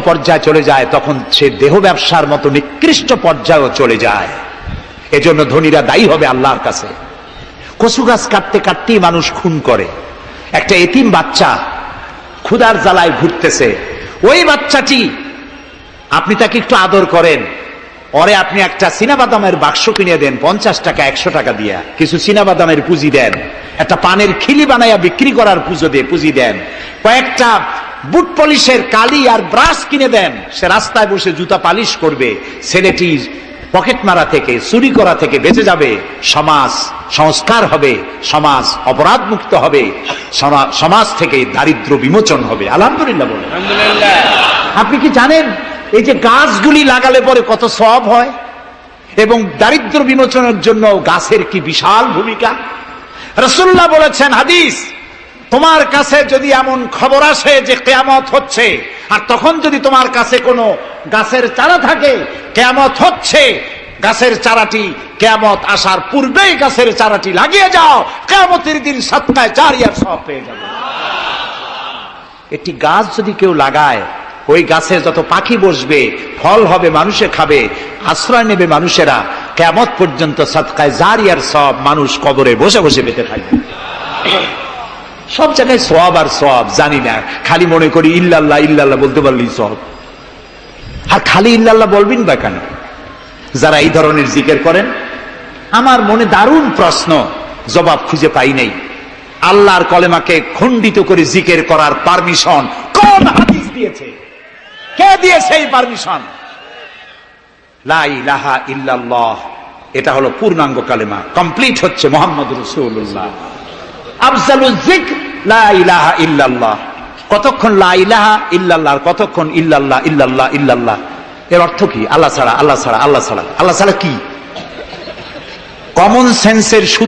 পর্যায়ে চলে যায়, তখন সে দেহ ব্যবসার মতো নিকৃষ্ট পর্যায়েও চলে যায়। এজন্য ধনীরা দায়ী হবে আল্লাহর কাছে। কচু গাছ কাটতে কাটতেই মানুষ খুন করে। একটা এতিম বাচ্চা ক্ষুধার জ্বালায় ঘুরতেছে, ওই বাচ্চাটি আপনি তাকে একটু আদর করেন, ওরে আপনি একটা চীনাবাদামের বাক্স কিনে দেন 50 টাকা 100 টাকা দিয়া, কিছু চীনাবাদামের পুঁজি দেন, একটা পানের খিলি বানাইয়া বিক্রি করার পুঁজি দেন, কয়েকটা বুট পলিশের কালি আর ব্রাশ কিনে দেন, সে রাস্তায় বসে জুতা পালিশ করবে, ছেলেটি পকেট মারা থেকে চুরি করা থেকে বেঁচে যাবে, সমাজ সংস্কার হবে, সমাজ অপরাধ মুক্ত হবে, সমাজ থেকে দারিদ্র বিমোচন হবে। আলহামদুলিল্লাহ বলেন। আপনি কি জানেন এই যে গাছগুলি লাগালে পরে কত সওয়াব হয়, এবং দারিদ্র বিমোচনের জন্য গাছের কি বিশাল ভূমিকা। রাসূলুল্লাহ বলেছেন হাদিস, তোমার কাছে যদি এমন খবর আসে যে কিয়ামত হচ্ছে, আর তখন যদি তোমার কাছে কোনো গাছের চারা থাকে, কিয়ামত হচ্ছে, গাছের চারাটি কিয়ামত আসার পূর্বেই গাছের চারাটি লাগিয়ে যাও, কিয়ামতের দিন সদকায়ে জারিয়ার সওয়াব পেয়ে যাবে। একটি গাছ যদি কেউ লাগায়, ওই গাছে যত পাখি বসবে, ফল হবে, মানুষে খাবে, আশ্রয় নেবে মানুষেরা, কিয়ামত পর্যন্ত সদকায়ে জারিয়ার সওয়াব মানুষ কবরে বসে বসে পেতে থাকবে। সব জায়গায় সওয়াব আর সওয়াব জানি না, খালি মনে করি ইল্লাল্লাহ ইল্লাল্লাহ বলতে পারলেই সওয়াব। আর খালি ইল্লাল্লাহ বলবেন বা কেন? যারা এই ধরনের জিকির করেন, আমার মনে দারুণ প্রশ্ন, জবাব খুঁজে পাই নাই। আল্লাহর কলেমাকে খণ্ডিত করে জিকির করার পারমিশন কোন হাদিস দিয়েছে? কে দিয়েছে এই পারমিশন? লা ইলাহা ইল্লাল্লাহ, এটা হলো পূর্ণাঙ্গ কালেমা, কমপ্লিট হচ্ছে মুহাম্মদুর রাসূলুল্লাহ। আফজালুজ যিকর লা ইলাহা ইল্লাল্লাহ। কতক্ষণ লা ইলাহা ইল্লাল্লাহ, আর কতক্ষণ ইল্লাল্লাহ ইল্লাল্লাহ ইল্লাল্লাহ। এর অর্থ কি? আল্লাহ ছাড়া, আল্লাহ ছাড়া, আল্লাহ ছাড়া, আল্লাহ ছাড়া কি? কমন সেন্সের